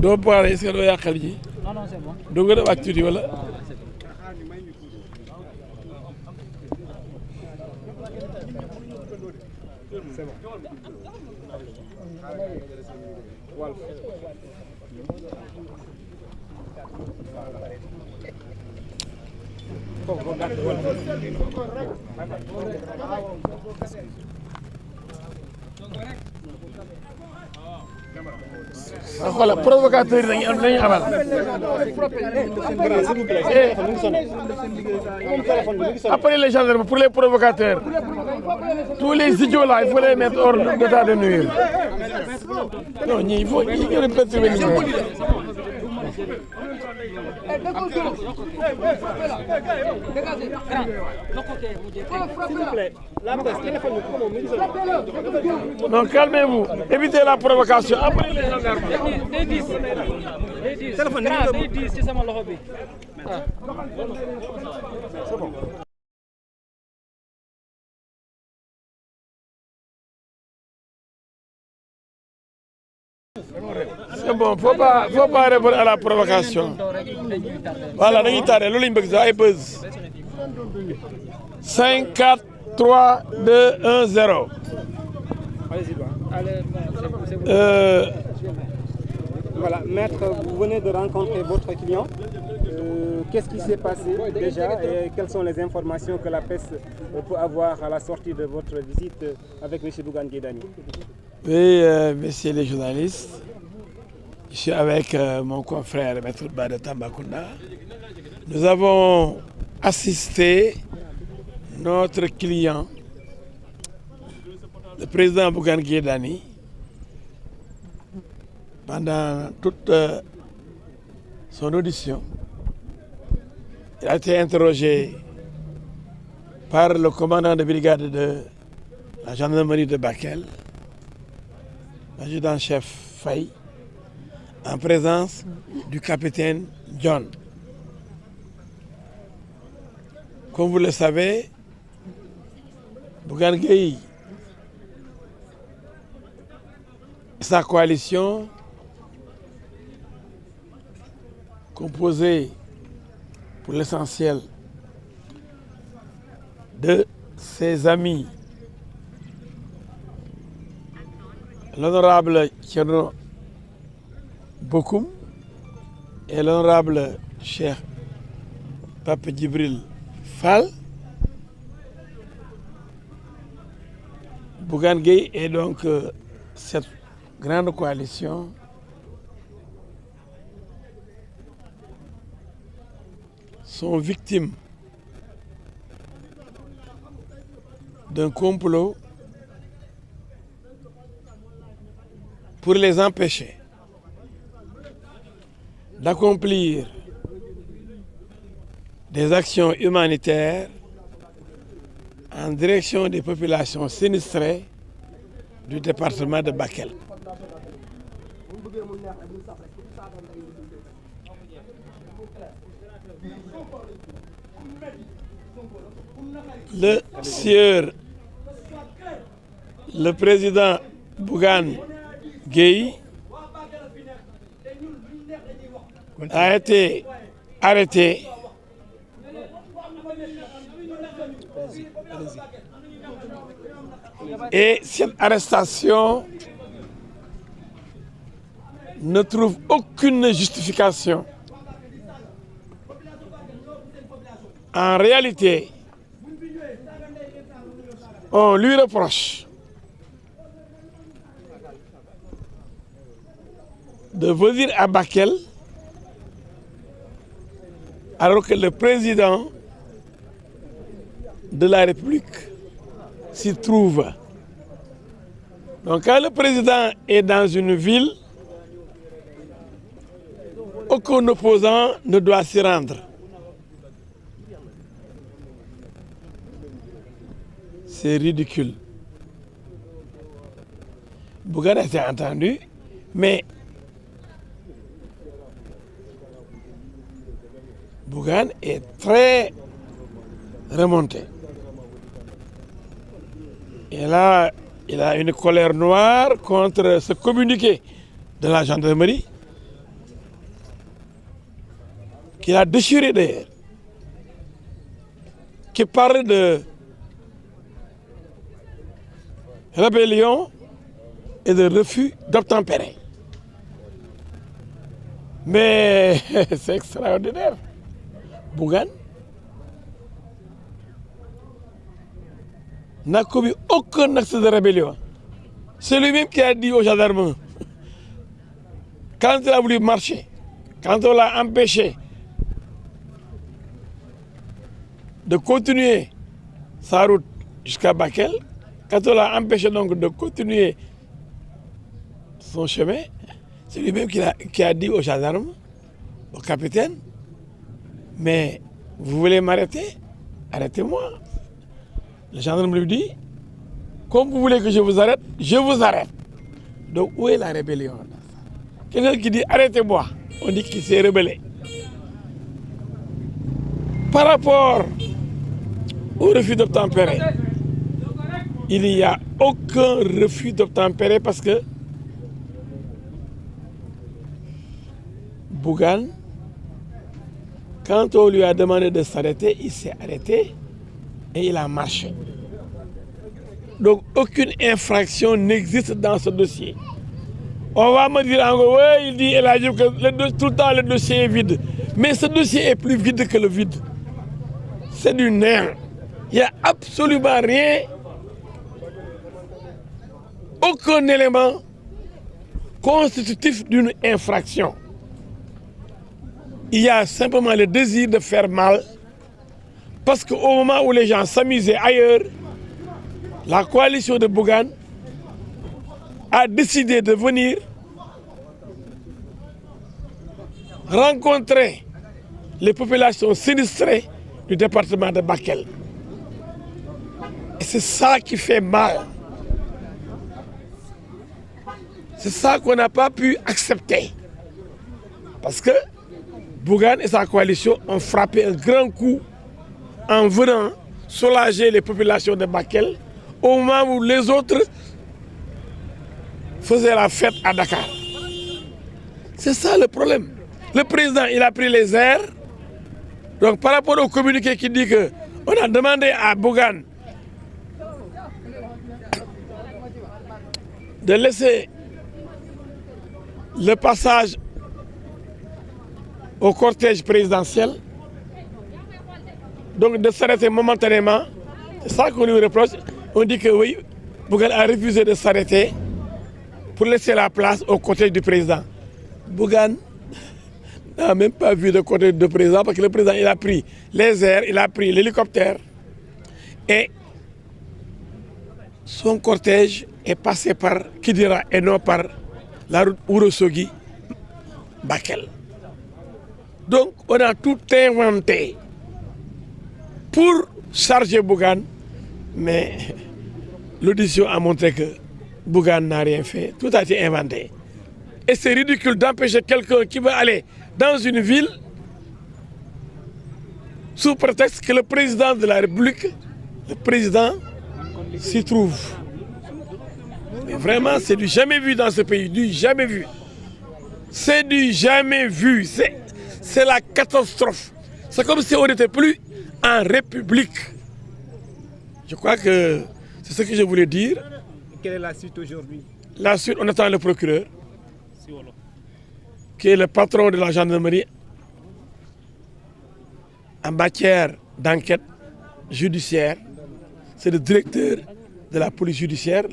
doo boole est-ce que doo yàqal ji. Non, non, c'est bon. doo nga def ak tuuti wala. C'est bon. Voilà, provocateur yi dañuy amal. Appelez les gendarmes pour les provocateurs. Tous les idiots là, il faut les mettre hors d'état de nuire. Non, il faut ñu perturber nit ñi. Non, calmez-vous. Évitez la provocation. Appelez les gendarmes. Téléphone ci sama loxo bi. C'est bon. C'est bon, faut pas répondre à la provocation. Voilà, dañuy tardé loolu lañu bëgg sax ay buzz. 5, 4, 3, 2, 1, 0. Voilà, maître, vous venez de rencontrer votre client. Qu'est-ce qui s'est passé déjà et quelles sont les informations que la presse peut avoir à la sortie de votre visite avec M. Bougane Gueye Dany? Oui, messieurs les journalistes, je suis avec mon confrère Maître Ba de Tambacounda. Nous avons assisté notre client, le président Bougane Gueye Dany, pendant toute son audition. Il a été interrogé par le commandant de brigade de la gendarmerie de Bakel, l'adjudant-chef Faye, en présence du capitaine John. Comme vous le savez, Bougane Gueye et sa coalition, composée pour l'essentiel de ses amis, l'honorable Thierno Bokoum et l'honorable Cheikh Pape Djibril Fall. Bougane Gueye et donc cette grande coalition sont victimes d'un complot pour les empêcher d'accomplir des actions humanitaires en direction des populations sinistrées du département de Bakel. Le sieur, le président Bougane Gueye a été arrêté et cette arrestation ne trouve aucune justification. En réalité, on lui reproche de venir à Bakel alors que le président de la République s'y trouve. Donc quand le président est dans une ville, aucun opposant ne doit s'y rendre. C'est ridicule. Bougane a été entendu, mais Bougane est très remonté. Il a une colère noire contre ce communiqué de la gendarmerie qu'il a déchiré d'ailleurs, qui parle de rébellion et de refus d'obtempérer. Mais c'est extraordinaire. Bougane n'a commis aucun acte de rébellion. C'est lui-même qui a dit aux gendarmes, quand il a voulu marcher, quand on l'a empêché de continuer sa route jusqu'à Bakel, quand on l'a empêché donc de continuer son chemin, c'est lui-même qui a dit aux gendarmes, au capitaine, mais vous voulez m'arrêter? Arrêtez-moi. Le gendarme lui dit, comme vous voulez que je vous arrête, je vous arrête. Donc où est la rébellion? Quelqu'un qui dit arrêtez-moi, on dit qu'il s'est rebellé. Par rapport au refus d'obtempérer, il n'y a aucun refus d'obtempérer parce que Bougane, quand on lui a demandé de s'arrêter, il s'est arrêté et il a marché. Donc aucune infraction n'existe dans ce dossier. On va me dire encore, oui, il dit que tout le temps le dossier est vide. Mais ce dossier est plus vide que le vide. C'est du néant. Il n'y a absolument rien, aucun élément constitutif d'une infraction. Il y a simplement le désir de faire mal, parce qu'au moment où les gens s'amusaient ailleurs, la coalition de Bougane a décidé de venir rencontrer les populations sinistrées du département de Bakel. Et c'est ça qui fait mal. C'est ça qu'on n'a pas pu accepter. Parce que Bougane et sa coalition ont frappé un grand coup en venant soulager les populations de Bakel au moment où les autres faisaient la fête à Dakar. C'est ça le problème. Le président, il a pris les airs. Donc par rapport au communiqué qui dit qu'on a demandé à Bougane de laisser le passage au cortège présidentiel, donc de s'arrêter momentanément, c'est ça qu'on lui reproche. On dit que oui, Bougane a refusé de s'arrêter pour laisser la place au cortège du président. Bougane n'a même pas vu le cortège du président parce que le président il a pris les airs, il a pris l'hélicoptère et son cortège est passé par Kidira et non par la route Ourossogui-Bakel. Donc on a tout inventé pour charger Bougane, mais l'audition a montré que Bougane n'a rien fait, tout a été inventé. Et c'est ridicule d'empêcher quelqu'un qui veut aller dans une ville sous prétexte que le président de la République, le président, s'y trouve. Mais vraiment, c'est du jamais vu dans ce pays, du jamais vu. C'est du jamais vu, c'est la catastrophe. C'est comme si on n'était plus en République. Je crois que c'est ce que je voulais dire. Quelle est la suite aujourd'hui? La suite, on attend le procureur, qui est le patron de la gendarmerie en matière d'enquête judiciaire. C'est le directeur de la police judiciaire.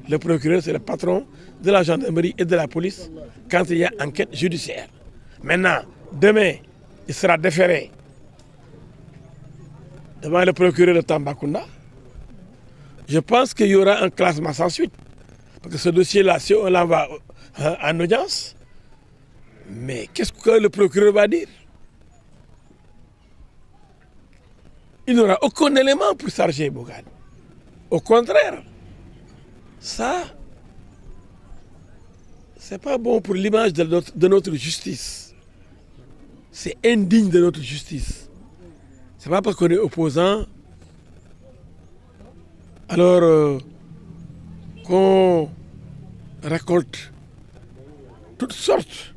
Le procureur, c'est le patron de la gendarmerie et de la police quand il y a enquête judiciaire. Maintenant, demain, il sera déféré devant le procureur de Tambacounda. Je pense qu'il y aura un classement sans suite. Parce que ce dossier-là, si on l'envoie en audience, mais qu'est-ce que le procureur va dire? Il n'aura aucun élément pour charger Bougane. Au contraire, ça, c'est pas bon pour l'image de notre justice. C'est indigne de notre justice. C'est pas parce qu'on est opposant, alors qu'on récolte toutes sortes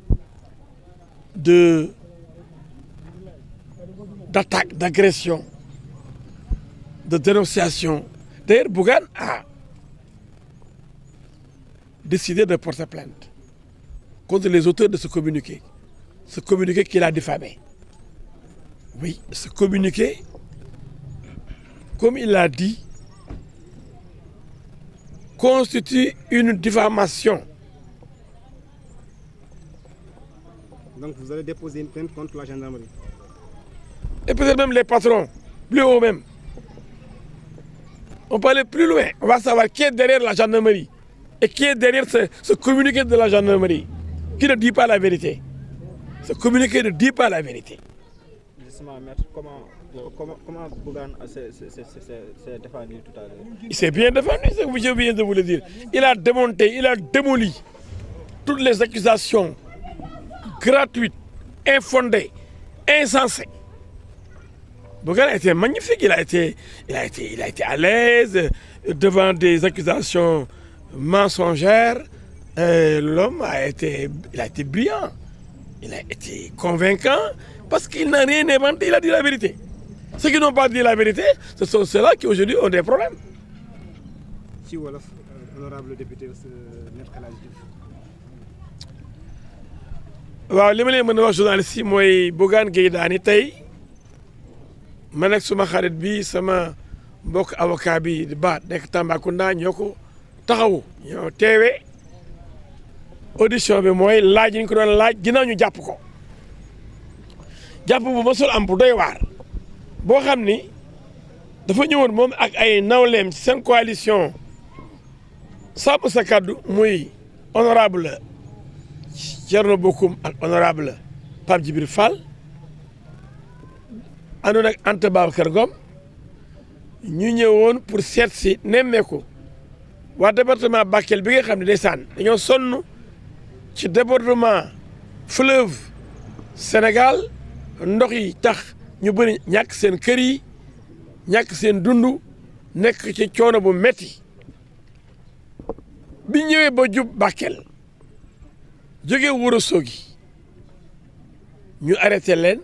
de d'attaque, d'agression, de dénonciation. D'ailleurs, Bougane a décidé de porter plainte contre les auteurs de ce communiqué qu'il a diffamé. Oui, ce communiqué, comme il l'a dit, constitue une diffamation. Donc vous allez déposer une plainte contre la gendarmerie. Et peut-être même les patrons, plus haut même. On peut aller plus loin. On va savoir qui est derrière la gendarmerie et qui est derrière ce communiqué de la gendarmerie qui ne dit pas la vérité. Ce communiqué ne dit pas la vérité. Justement, maître, comment Bougane s'est défendu tout à l'heure? Il s'est bien défendu, c'est ce que je viens de vous le dire. Il a démonté, il a démoli toutes les accusations gratuites, infondées, insensées. Bougane a été magnifique, il a été à l'aise devant des accusations mensongères. L'homme a été brillant, il a été convaincant parce qu'il n'a rien inventé, il a dit la vérité. Ceux qui n'ont pas dit la vérité, ce sont ceux-là qui aujourd'hui ont des problèmes. Si wolof, honorable député Maître El Hadji Diouf. waaw li ma leen mën a wax journaliste yi mooy Bougane Gueye Dany tey man ak suma xarit bi sama mbokk avocat bi di baat nekk Tambacounda ñoo ko taxawu ñoo teewee audition bi mooy laaj yi ñu ko doon laaj ginnaaw ñu jàpp ko jàpp bu masul am bu doy waar boo xam ni dafa ñëwoon moom ak ay nawleem ci seen coalition sàmm sa kaddu muy honorable Thierno Bocoum ak honorable Pape Djibril Fall àndoon ak Anta Babacar Ngom ñu ñëwoon pour seet si nemmeeku waa département Bakel bi nga xam ne ndeysaan dañoo sonn ci débordement fleuve Sénégal ndox yi tax ñu bëri ñàkk seen kër yi ñàkk seen dund nekk ci coono bu metti bi ñëwee ba jub Bakel jóge Ourossogui ñu arrêté leen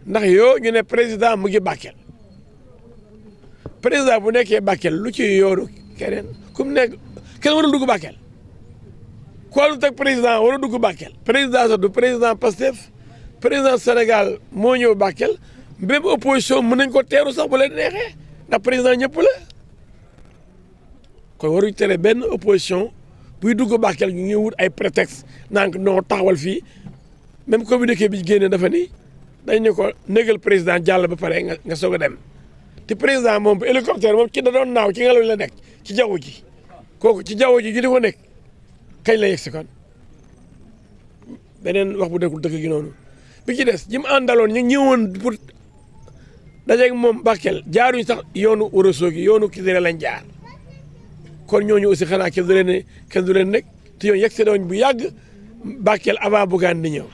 ndax yoo ñu ne président mu ngi Bakel président bu nekkee Bakel lu ci yoonu keneen comme nekk kenn war a dugg Bakel ku àndut ak président war a dugg Bakel président sax du président Pastef président Sénégal moo ñëw Bakel même opposition mën nañ ko teeru sax bu leen neexee ndax président ñëpp la kon waruñ tere benn opposition buy dugg Bakel ñu ngi wut ay prétexte naan noo taxawal fii même communiqué bi génne dafa ni dañ ne ko négal président jàll ba pare nga soog a dem te président moom bu hélicoptère moom ci da doon naaw ci ngelaw li la nekk ci jaww ji kooku ci jaww ji di ko nekk kañ la yegg si kon beneen wax bu nekkul dëgg gi noonu bi ci des ñi mu àndaloon ñu ñëwoon pour dajeeg moom Bakel jaaruñ sax yoonu Ourossogui yoonu Kidira lañ jaar kon ñooñu aussi xanaa kenn du leen nekk te yow yegg si doon bu yàgg Bakel avant Bougane di ñëw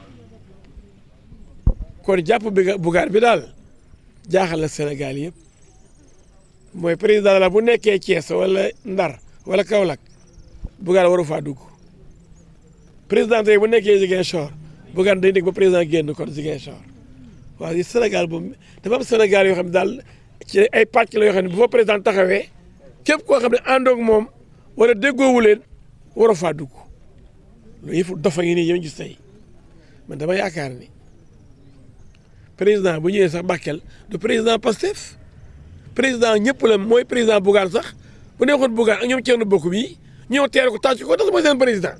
kon jàpp bi Bougane bi daal jaaxal la Sénégal yëpp mooy président la bu nekkee Thiès wala Ndar wala Kaolack Bougane waru faa dugg président tey bu nekkee Ziguinchor Bougane day nekk ba président génn kon Ziguinchor waaw yi Sénégal boobu dafa am Sénégal yoo xam ne daal ci ay pàcc la yoo xam ne bu fa président taxawee képp koo xam ne àndoog moom wala déggoowu leen waru faa dugg loolu yëpp dofa ngi nii yéen gis tey man dama yaakaar ni président bu ñëwee sax Bakel du président Pastef président ñëpp la mooy président Bougane sax bu nekkoon Bougane ak ñoom Thierno Bocoum yi ñëw teer ko tàcc ko ndax mooy seen président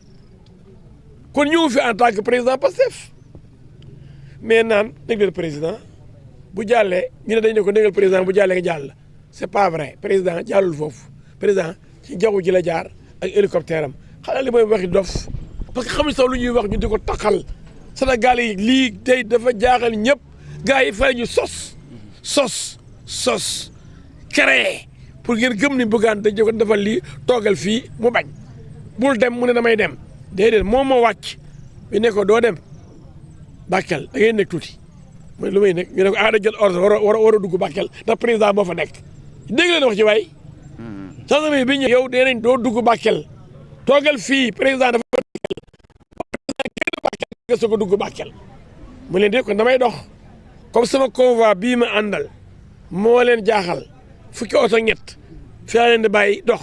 kon ñëw fi en tant que président Pastef mais naan négal président bu jàllee ñu ne dañ ne ko négal président bu jàllee nga jàll c'est pas vrai président jàllul foofu président ci jaww ji la jaar ak hélicoptère am xanaa li mooy waxi dof parce que xamuñ sax lu ñuy wax ñu di ko taxal Sénégal yi lii tey dafa jaaxal ñëpp gars yi fay ñu sos créé pour ngeen gëm ni Bougane dañ ko defal lii toogal fii mu bañ bul dem mu ne damay dem déedéet moom moo wàcc bi ne ko doo dem Bakel da ngay nekk tuuti mooy lu may nekk ñu ne ko da jot ordre war a dugg Bakel ndax président moo fa nekk dégg leen wax ci waay gendarmerie bi ñu yow dee nañ doo dugg Bakel toogal fii président dafa génn Bakel nga soog a dugg Bakel mu leen de kon damay dox comme sama convoi bii ma àndal moo leen jaaxal fukki oto ñett fi laa leen di bàyyi dox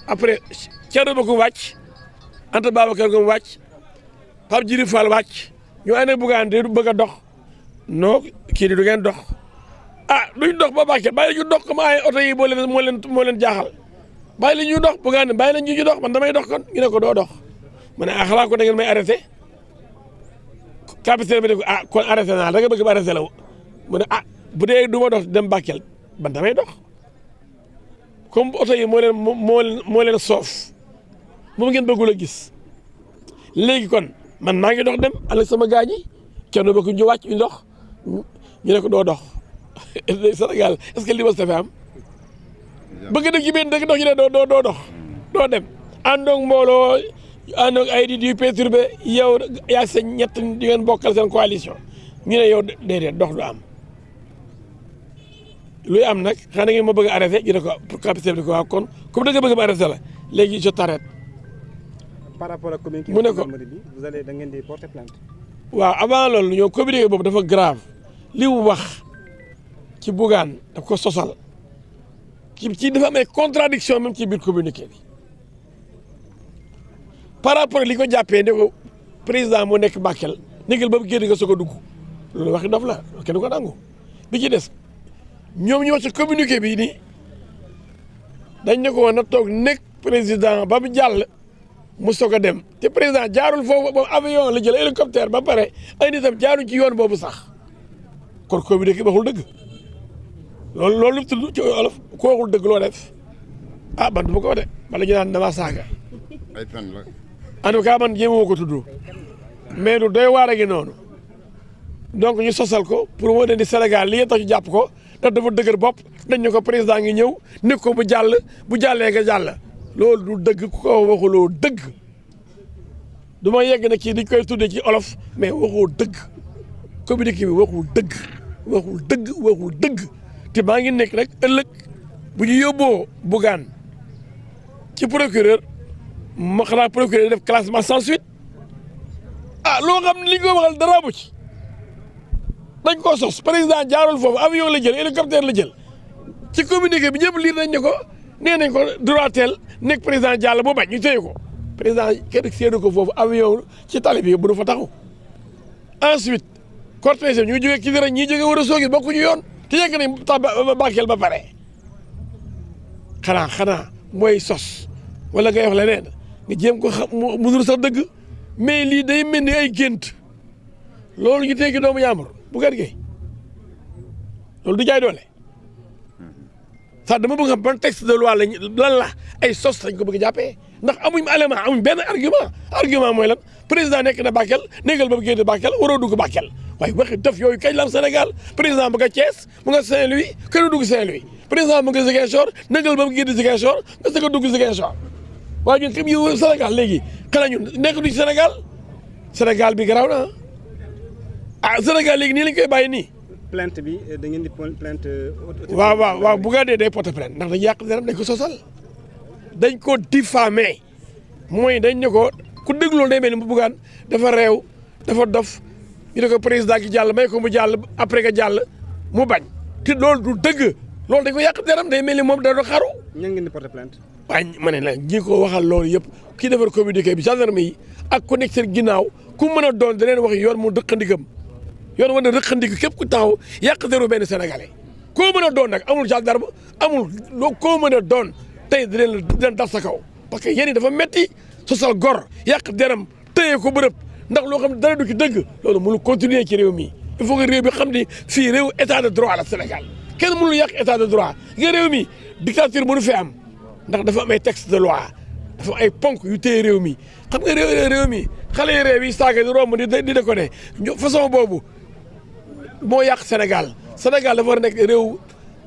après Thierno Bocoum wàcc Anta Babacar Ngom wàcc Pape Djibril Fall wàcc ñu ànd ak Bougane di bëgg a dox non kii di du ngeen dox duñ dox ba Bakel bàyyi la ñu dox comme ay oto yi moo leen jaaxal bàyyi la ñuy dox Bougane bàyyi la ñu dox man damay dox kon ñu ne ko doo dox ma ne xalaat ko da ngeen may arrêté capitaine bi ne ko kon arrêté naa da nga bëgg ba arrêté la mu ne bu dee du ma dox dem Bakel man damay dox comme oto yi moo leen soof moom ngeen bëggul a gis léegi kon man maa ngi dox dem ànd ak sama gaañ yi kenn ba ko ñu wàcc ñu dox ñu ne ko doo dox Sénégal est-ce que li ma fi am bëgg def ci benn dëkk dox ñu ne doo dox doo dem àndoog mbooloo àndoog ay di perturbé yow yaa seen ñett di ngeen bokkal seen coalition ñu ne yow déedéet dox du am luy am nag xanaa ngeen ma bëgg a arrêté ñu ne ko capitaine bi ko waaw kon comme da nga bëgg ma arrêté la léegi je t'arrête. Par rapport ak communiqué mu ne ko vous allez da ngeen di porter plainte. waaw avant loolu ñoo communiqué boobu dafa grave li mu wax ci Bougane daf ko sosal ci dafa am ay contradiction même ci biir communiqué bi par rapport li ko jàppee ne ko président moo nekk Bakel négal ba mu génn nga soog a dugg loolu waxi dof la kenn du ko nangu bi ci des ñoom ñu wax ci communiqué bi nii dañ ne ko woon na toog nekk président ba mu jàll mu soog a dem te président jaarul foofu boobu avion la jël hélicoptère ba pare ay nitam jaaruñ ci yoon boobu sax kon communiqué waxul dëgg loolu lu tudd ci olof ku waxul dëgg loo def man du ma ko de bala ñu naan dama saaga ay fen la en tout cas man jéemoo ko tudd mais du doy waar a ngi noonu donc ñu sosal ko pour moo ne di Sénégal li tax ñu jàpp ko ndax dafa dëgër bopp dañ ne ko président ngi ñëw nekk ko bu jàllee nga jàll loolu du dëgg ku ko waxuloo dëgg du ma yegg na kii dañ koy tuddee ci olof mais waxoo dëgg communiqué bi waxul dëgg te maa ngi nekk nag ëllëg bu ñu yóbboo Bougane ci procureur ma xanaa procureur def classement sans suite loo xam ne li ñu ko waxal dara bu ci dañ koo sos président jaarul foofu avion la jël hélicoptère la jël ci communiqué bi ñëpp lire nañ ne ko nee nañ ko droitel nekk président Diallo boo bañ ñu téye ko président kenn séenu ko foofu avion ci tali bi bu du fa taxaw ensuite cortège ñu jógee Kidira ñii jógee war a soogi bokkuñu yoon te yegg nañ tax Bakel ba pare xanaa mooy sos wala ngay wax leneen nga jéem ko xam mu nuru sax dëgg mais lii day mel ni ay gént loolu ñu teggi doomu yàmbur Bougane Gueye loolu du jaay doole sax dama bëgg xam ban texte de loi lañ lan la ay sos lañ ko bëgg a jàppee ndax amuñ élément amuñ benn argument mooy lan président nekk na Bakel négal ba mu génn Bakel waroo dugg Bakel waaye waxi def yooyu kañ la am Sénégal président mu nga Thiès mu nga Saint-Louis kenn dugg Saint-Louis président mu nga Ziguinchor négal ba mu génn Ziguinchor nga sëgg a dugg Ziguinchor waaye ñun xam yu Sénégal léegi xanaa ñun nekk du Sénégal bi garaaw na Sénégal léegi nii lañ koy bàyyi nii. plainte bi da ngeen di plainte. waaw Bougane day porter plainte ndax dañ yàq deram dañ ko sosal dañ ko diffamé mooy dañ ne ko ku déglu day mel ni Bougane dafa réew dafa dof ñu ne ko président gi jàll may ko mu jàll après nga jàll mu bañ te loolu du dëgg loolu dañ ko yàq deram day mel ni moom da doon xaru. ñan ngeen di porter plainte. waaye ma ne la ñi ko waxal loolu yëpp kii defar communiqué bi gendarme yi ak ku nekk seen ginnaaw ku mën a doon da leen wax yoon mu dëkkandigam yoon war na rëqandiku képp ku taxaw yàq deru benn sénégalais koo mën a doon nag amul gendarme amul loo koo mën a doon tey dinañ dal sa kaw parce que yéen dafa metti sosal gor yàq deram téye ko bërëb ndax loo xam ne dara du ci dëgg loolu mënu continuer ci réew mi il faut que réew bi xam ni fii réew état de droit la Sénégal kenn mënul yàq état de droit nga réew mi dictature mënu fi am ndax dafa am ay texte de loi dafa ay ponk yu téye réew mi xam nga réew mi xale yi réew yi saaga di romb di ko ne façon boobu moo yàq Sénégal dafa war a nekk réew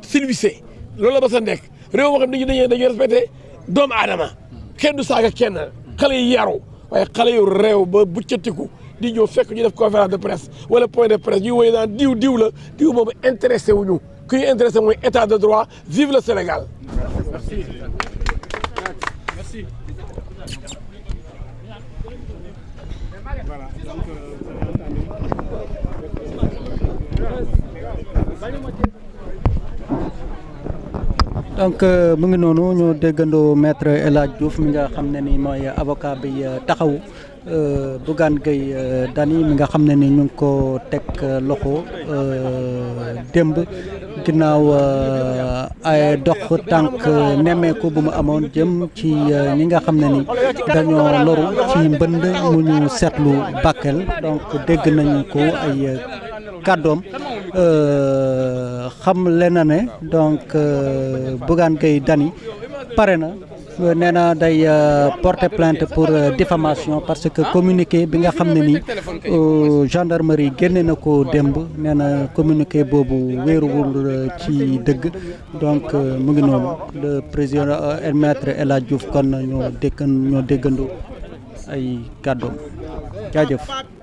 civilisé loolu la ba sa nekk réew moo xam ne dañuy respecté doomu aadama kenn du saaga kenn xale yi yaru waaye xale yu réew ba buccatiku di ñëw fekk ñu def conférence de presse wala point de presse ñuy woy naan diw la diw boobu intéressé wuñu ku ñu intéressé mooy état de droit vive le Sénégal. Merci. Voilà, donc, donc mu ngi noonu ñu déggandoo maître El Hadj Diouf mi nga xam ne ni mooy avocat bi taxaw Bougane Gueye Dany mi nga xam ne ni ñu ngi ko teg loxo démb ginnaaw ay dox tànk nemmeeku bu mu amoon jëm ci ñi nga xam ne ni dañoo loru ci mbënd mu ñu seetlu Bakel donc dégg nañu ko ay kàddoom xam leen na ne donc Bougane Gueye Dany pare na nee na day porter plainte pour diffamation parce que communiqué bi nga xam ne ni gendarmerie génne na ko démb nee na communiqué boobu wéeruwul ci dëgg donc mu ngi noonu le président maître El Hadj Diouf kon ñoo déggandoo ay kàddoom jaajëf.